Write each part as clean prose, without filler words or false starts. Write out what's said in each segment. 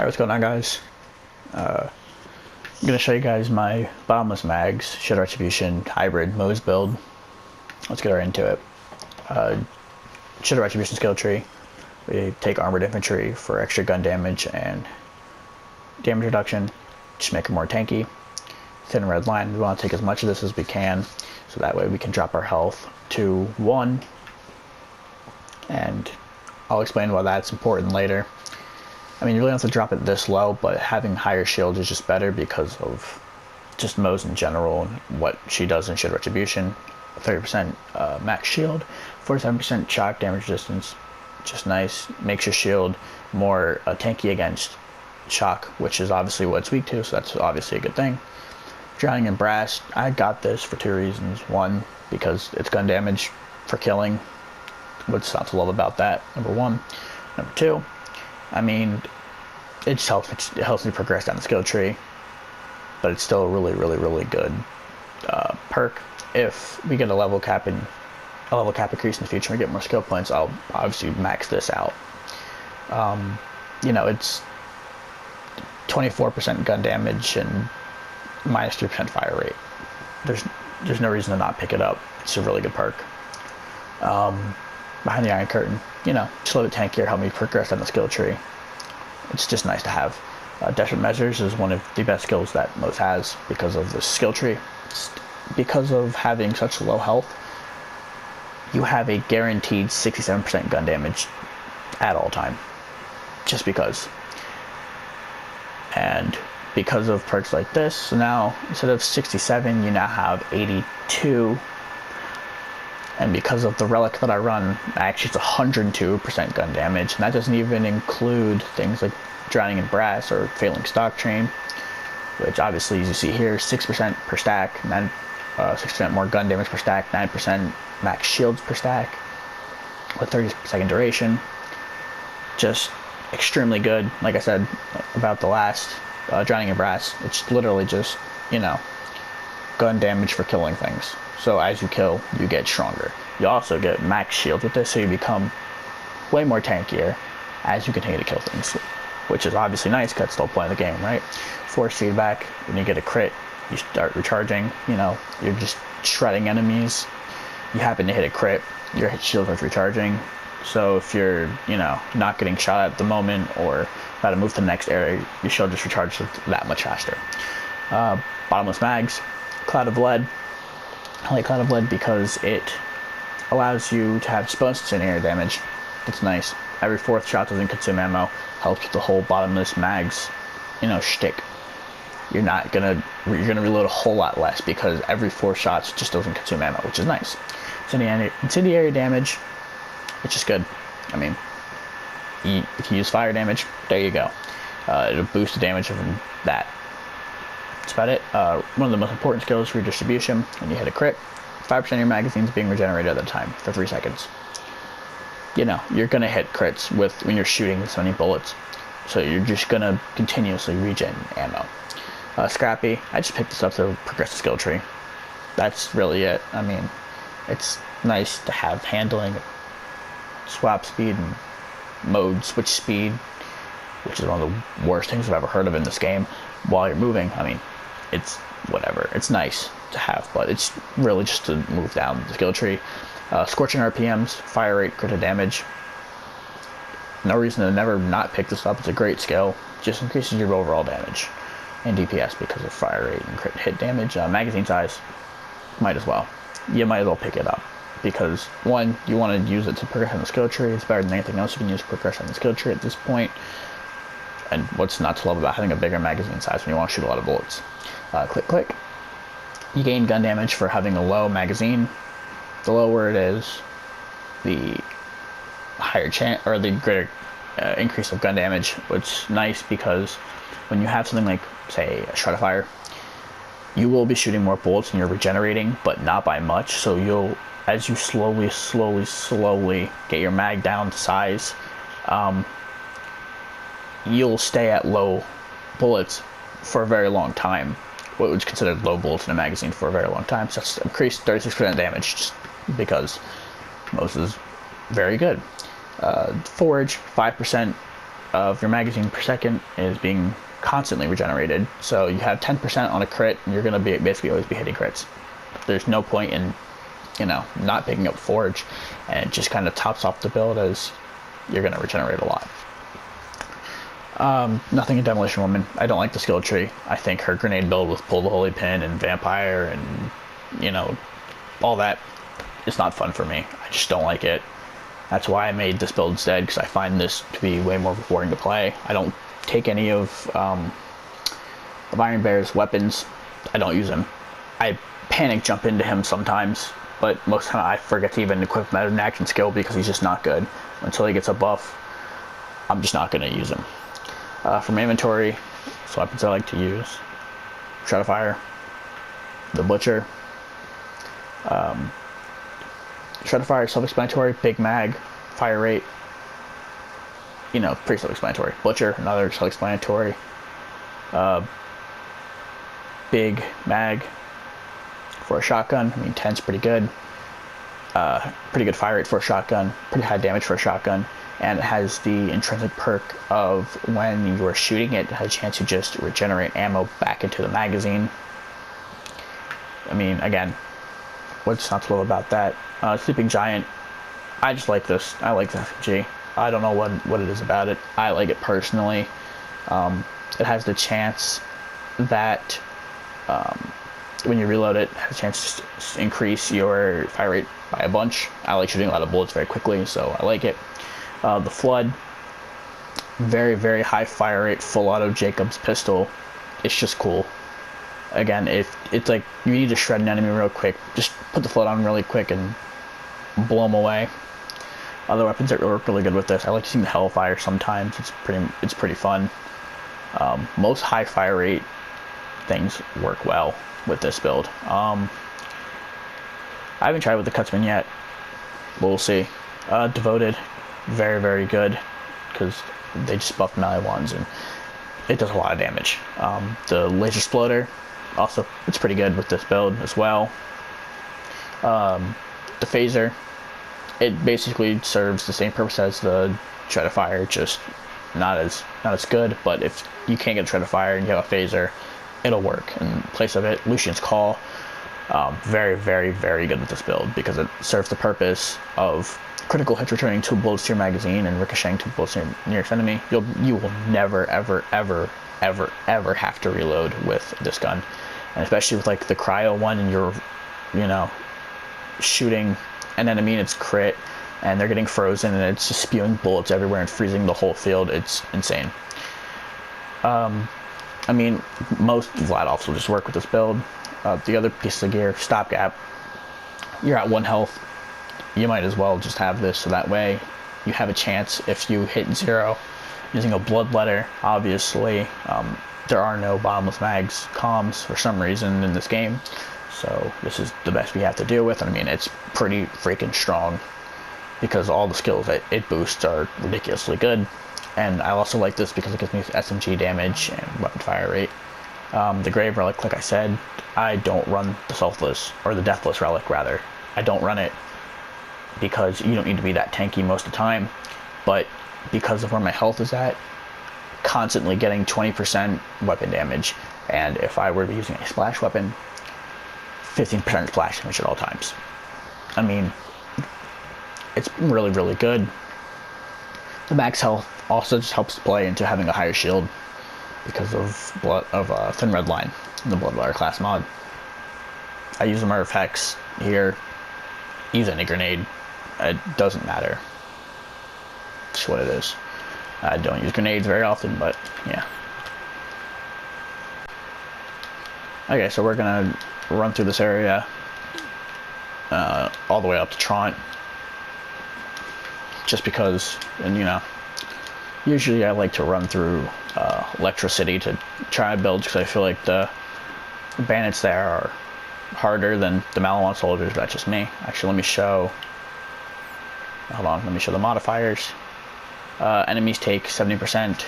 Alright, what's going on, guys? I'm going to show you guys my Bottomless Mags Shared Retribution Hybrid Moze build. Let's get right into it. Shared Retribution skill tree. We take Armored Infantry for extra gun damage and damage reduction. Just make it more tanky. Thin red line, we want to take as much of this as we can, so that way we can drop our health to 1. And I'll explain why that's important later. I mean, you really don't have to drop it this low, but having higher shield is just better because of just Moze in general and what she does in Shared Retribution. 30% max shield, 47% shock damage resistance. Just nice. Makes your shield more tanky against shock, which is obviously what it's weak to, so that's obviously a good thing. Drowning in Brass, I got this for 2 reasons. One, because it's gun damage for killing. What's not to love about that? Number one. Number two, I mean, it just helps me progress down the skill tree, but it's still a really good perk. If we get a level cap increase in the future and we get more skill points, I'll obviously max this out. You know, it's 24% gun damage and minus 3% fire rate. There's no reason to not pick it up. It's a really good perk. Behind the Iron Curtain, you know, just a little bit tankier, help me progress down the skill tree. It's just nice to have. Desperate Measures is one of the best skills that Moze has because of the skill tree. Because of having such low health, you have a guaranteed 67% gun damage at all time. Just because. And because of perks like this, so now instead of 67, you now have 82. And because of the relic that I run, actually it's 102% gun damage, and that doesn't even include things like Drowning in Brass or Failing Stock Train, which obviously, as you see here, 6% per stack, 6% more gun damage per stack, 9% max shields per stack, with 30-second duration. Just extremely good. Like I said about the last Drowning in Brass, it's literally just, you know, gun damage for killing things. So as you kill, you get stronger. You also get max shield with this, so you become way more tankier as you continue to kill things, which is obviously nice because it's the whole point of the game, right? Force feedback, when you get a crit, you start recharging, you know, you're just shredding enemies. You happen to hit a crit, your shield starts recharging. So if you're, you know, not getting shot at the moment or about to move to the next area, your shield just recharges that much faster. Bottomless Mags, Cloud of Lead. I like Cloud of Lead because it allows you to have bonus in air damage. It's nice. Every 4th shot doesn't consume ammo. Helps with the whole Bottomless Mags, you know, shtick. You're gonna reload a whole lot less because every 4 shots just doesn't consume ammo, which is nice. Incendiary damage, which is good. I mean, if you use fire damage, there you go. It'll boost the damage from that. That's about it. One of the most important skills for redistribution. When you hit a crit, 5% of your magazines being regenerated at a time for 3 seconds. You know, you're gonna hit crits when you're shooting so many bullets, so you're just gonna continuously regen ammo. Scrappy, I just picked this up to progress the skill tree. That's really it. I mean, it's nice to have handling, swap speed, and mode switch speed, which is one of the worst things I've ever heard of in this game. While you're moving, I mean, it's whatever. It's nice to have, but it's really just to move down the skill tree. Scorching RPMs, fire rate, crit damage. No reason to never not pick this up. It's a great skill. Just increases your overall damage and DPS because of fire rate and crit hit damage. Magazine size, might as well. You might as well pick it up because, one, you want to use it to progress on the skill tree. It's better than anything else you can use to progress on the skill tree at this point. And what's not to love about having a bigger magazine size when you want to shoot a lot of bullets? Click. You gain gun damage for having a low magazine. The lower it is, the higher chance or the greater increase of gun damage. Which is nice because when you have something like, say, a shot of fire, you will be shooting more bullets and you're regenerating, but not by much. So as you slowly get your mag down to size, you'll stay at low bullets for a very long time. What was considered low bullets in a magazine for a very long time. So that's increased 36% damage just because Moze is very good. Forge, 5% of your magazine per second is being constantly regenerated. So you have 10% on a crit, and you're going to be basically always be hitting crits. There's no point in, you know, not picking up Forge, and it just kind of tops off the build as you're going to regenerate a lot. Nothing in Demolition Woman. I don't like the skill tree. I think her grenade build with Pull the Holy Pin and Vampire and, you know, all that is not fun for me. I just don't like it. That's why I made this build instead, because I find this to be way more rewarding to play. I don't take any of Iron Bear's weapons. I don't use him. I panic jump into him sometimes, but most of the time I forget to even equip him at an action skill because he's just not good. Until he gets a buff, I'm just not going to use him. For my inventory, so weapons I like to use: Shredderfire, the Butcher. Shredderfire, self-explanatory. Big Mag, fire rate. You know, pretty self-explanatory. Butcher, another self-explanatory. Big Mag for a shotgun. I mean, 10's pretty good. Pretty good fire rate for a shotgun. Pretty high damage for a shotgun. And it has the intrinsic perk of when you are shooting it, has a chance to just regenerate ammo back into the magazine. I mean, again, what's not to love about that? Sleeping Giant, I just like this. I like the FG. I don't know what it is about it. I like it personally. It has the chance that when you reload it, it has a chance to increase your fire rate by a bunch. I like shooting a lot of bullets very quickly, so I like it. The Flood, very, very high fire rate, full auto Jacob's pistol. It's just cool. Again, if it's like you need to shred an enemy real quick, just put the Flood on really quick and blow them away. Other weapons that work really good with this, I like using the Hellfire sometimes. It's pretty fun. Most high fire rate things work well with this build. I haven't tried with the Cutsman yet, but we'll see. Devoted, very, very good, because they just buffed melee ones and it does a lot of damage. The Laser Exploder, also, it's pretty good with this build as well. The Phaser, it basically serves the same purpose as the Shredderfire, just not as good. But if you can't get a Shredderfire and you have a Phaser, it'll work. In place of it, Lucian's Call, very, very, very good with this build because it serves the purpose of critical hits returning 2 bullets to your magazine and ricocheting 2 bullets to your nearest enemy. You will never, ever, ever, ever, ever have to reload with this gun, and especially with like the cryo one, and you're, you know, shooting an enemy and it's crit, and they're getting frozen, and it's just spewing bullets everywhere and freezing the whole field. It's insane. I mean, most Vlad-offs will just work with this build. The other piece of gear, Stopgap. You're at 1 health. You might as well just have this, so that way you have a chance if you hit 0 using a Bloodletter. Obviously, there are no Bottomless Mags comms for some reason in this game, so this is the best we have to deal with. And I mean, it's pretty freaking strong because all the skills that it boosts are ridiculously good. And I also like this because it gives me SMG damage and weapon fire rate. The Grave Relic, like I said, I don't run the Selfless, or the Deathless Relic rather. I don't run it because you don't need to be that tanky most of the time, but because of where my health is at, constantly getting 20% weapon damage, and if I were to be using a splash weapon, 15% splash damage at all times. I mean, it's really, really good. The max health also just helps play into having a higher shield because of Thin Red Line in the Bloodletter class mod. I use the Murder Hex here. Use any grenade. It doesn't matter. It's what it is. I don't use grenades very often, but yeah. Okay, so we're gonna run through this area all the way up to Trant, just because, and you know, usually I like to run through Electricity to try builds because I feel like the bandits there are harder than the Malawan soldiers, but that's just me. Actually, let me show the modifiers. Enemies take 70%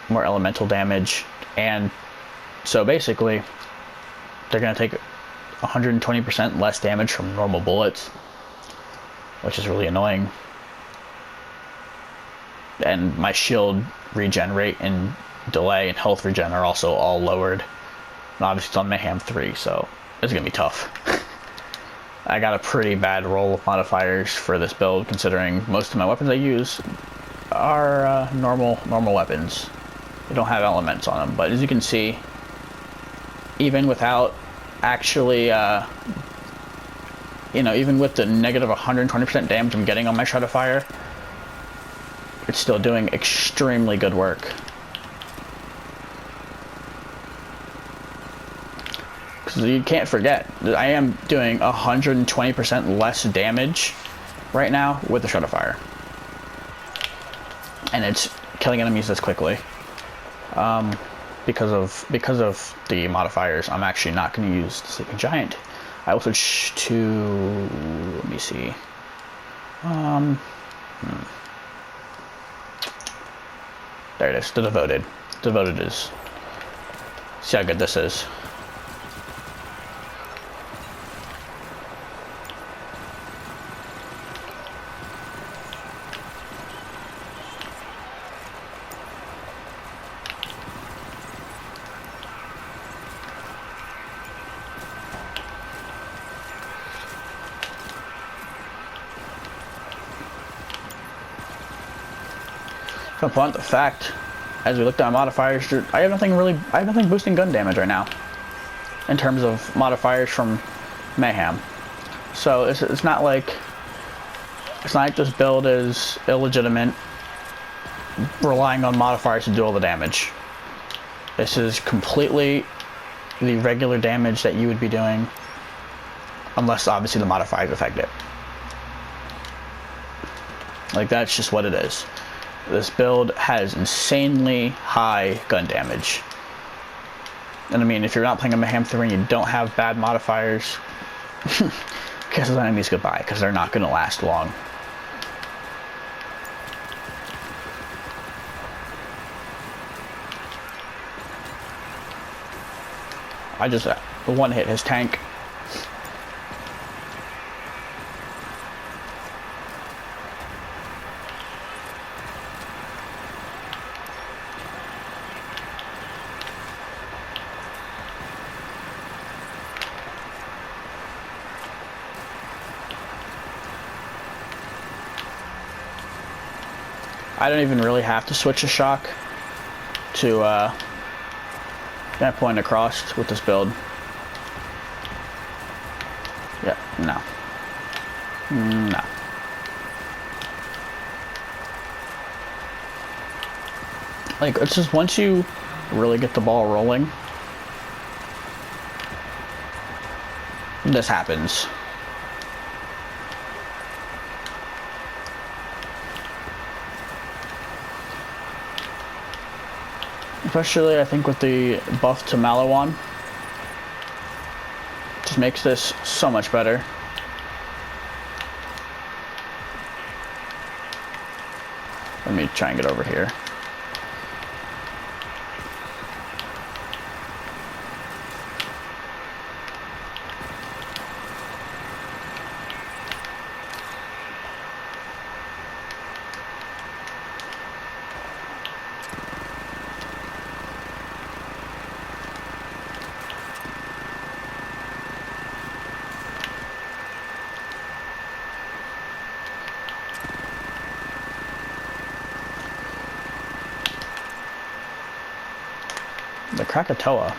more elemental damage, and so basically they're going to take 120% less damage from normal bullets, which is really annoying. and my shield regen rate and delay and health regen are also all lowered. And obviously it's on Mayhem 3, so it's gonna be tough. I got a pretty bad roll of modifiers for this build, considering most of my weapons I use are normal weapons. They don't have elements on them, but as you can see, even without actually, even with the negative 120% damage I'm getting on my Shard of Fire, it's still doing extremely good work. Because you can't forget, I am doing 120% less damage right now with the Shard of Fire. And it's killing enemies this quickly. Because of the modifiers, I'm actually not going to use the Sleeping Giant. I will switch to, let me see. There it is, the Devoted. Devoted is. See how good this is. Upon the fact, as we look down modifiers, I have nothing boosting gun damage right now in terms of modifiers from Mayhem. So it's not like this build is illegitimate, relying on modifiers to do all the damage. This is completely the regular damage that you would be doing, unless obviously the modifiers affect it. Like, that's just what it is. This build has insanely high gun damage. And I mean, if you're not playing a Mayhem 3 and you don't have bad modifiers, kiss those enemies goodbye, because they're not going to last long. I just one-hit his tank. I don't even really have to switch a shock to that point across with this build. Yeah, no. No. Like, it's just once you really get the ball rolling, this happens. Especially, I think, with the buff to Malawan. Just makes this so much better. Let me try and get over here. The Krakatoa.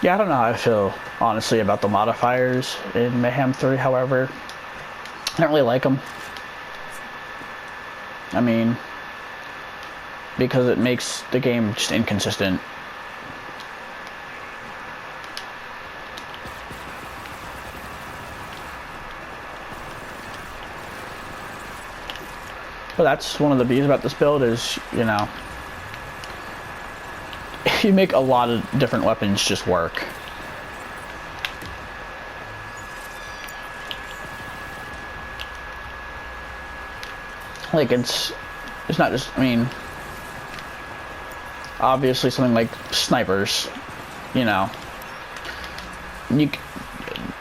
Yeah, I don't know how I feel, honestly, about the modifiers in Mayhem 3, however. I don't really like them. I mean, because it makes the game just inconsistent. But that's one of the beauties about this build is, you know, you make a lot of different weapons just work. Like, it's not just, I mean, obviously something like snipers, you know,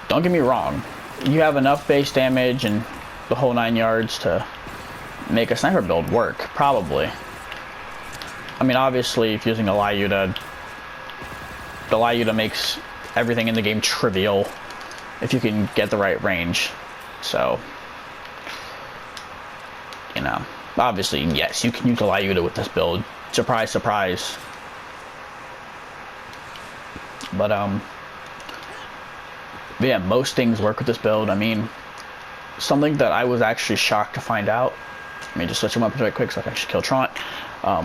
don't get me wrong, you have enough base damage and the whole 9 yards to make a sniper build work, probably. I mean, obviously, if using a Lyuta, the Lyuta makes everything in the game trivial if you can get the right range. So, you know, obviously, yes, you can use a Lyuta with this build. Surprise, surprise. But, yeah, most things work with this build. I mean, something that I was actually shocked to find out. Let me just switch them up really quick so I can actually kill Trant.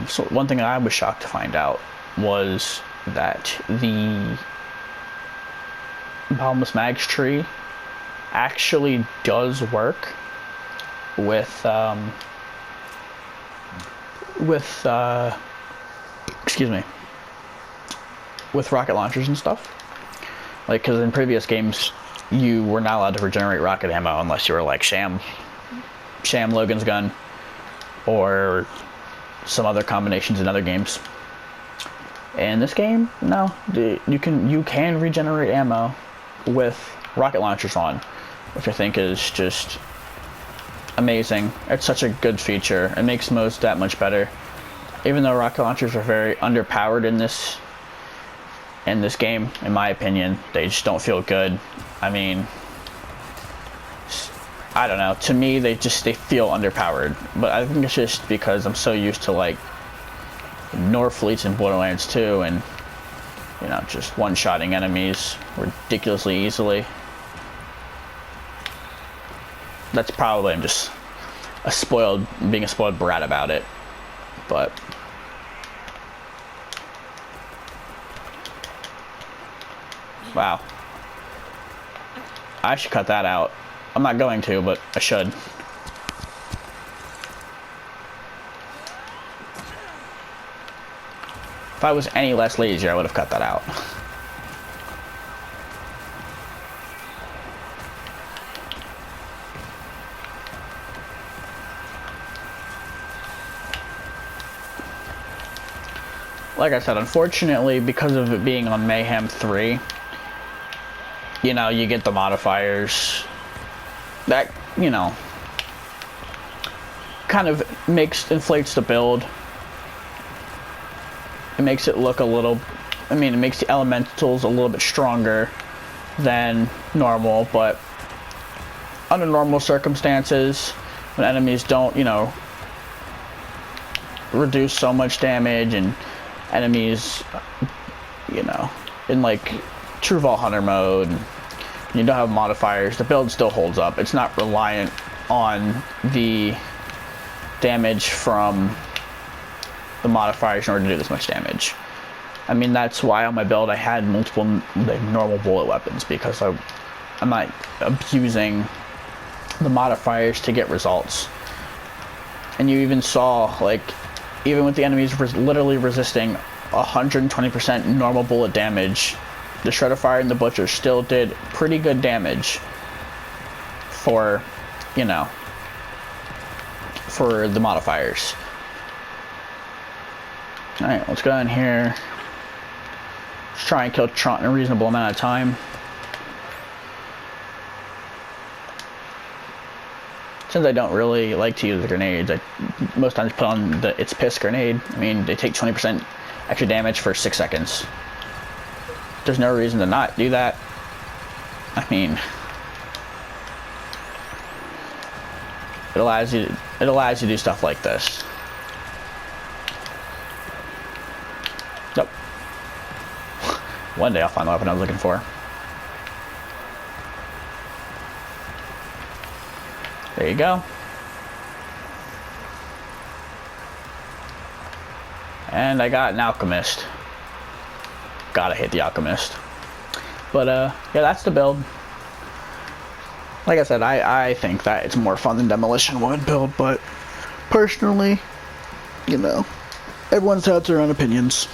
So one thing I was shocked to find out was that the Bottomless Mags tree actually does work with rocket launchers and stuff. Like, because in previous games, you were not allowed to regenerate rocket ammo unless you were like Sham Logan's gun, or some other combinations in other games. In this game, no, you can regenerate ammo with rocket launchers on, which I think is just amazing. It's such a good feature. It makes Moze that much better. Even though rocket launchers are very underpowered in this game, in my opinion, they just don't feel good. I mean, I don't know. To me, they feel underpowered. But I think it's just because I'm so used to like Norfleets in Borderlands 2 and, you know, just one-shotting enemies ridiculously easily. That's probably, I'm just being a spoiled brat about it. But wow. I should cut that out. I'm not going to, but I should. If I was any less lazy, I would have cut that out. Like I said, unfortunately, because of it being on Mayhem 3, you know, you get the modifiers that, you know, kind of inflates the build. It makes it look a little, I mean, it makes the elementals a little bit stronger than normal, but under normal circumstances, when enemies don't, you know, reduce so much damage, and enemies, you know, in like true Vault Hunter mode, you don't have modifiers, the build still holds up. It's not reliant on the damage from the modifiers in order to do this much damage. I mean, that's why on my build I had multiple like, normal bullet weapons, because I'm not abusing the modifiers to get results. And you even saw, like, even with the enemies literally resisting 120% normal bullet damage, the Shredder Fire and the Butcher still did pretty good damage for, you know, for the modifiers. Alright, let's go in here. Let's try and kill Trant in a reasonable amount of time. Since I don't really like to use the grenades, I most times put on the It's Piss grenade. I mean, they take 20% extra damage for 6 seconds. There's no reason to not do that. I mean, it allows you to do stuff like this. Nope. One day I'll find the weapon I was looking for. There you go. And I got an Alchemist. Gotta hit the Alchemist. But yeah, that's the build. Like I said, I think that it's more fun than Demolition Wood build, but personally, you know, everyone's had their own opinions.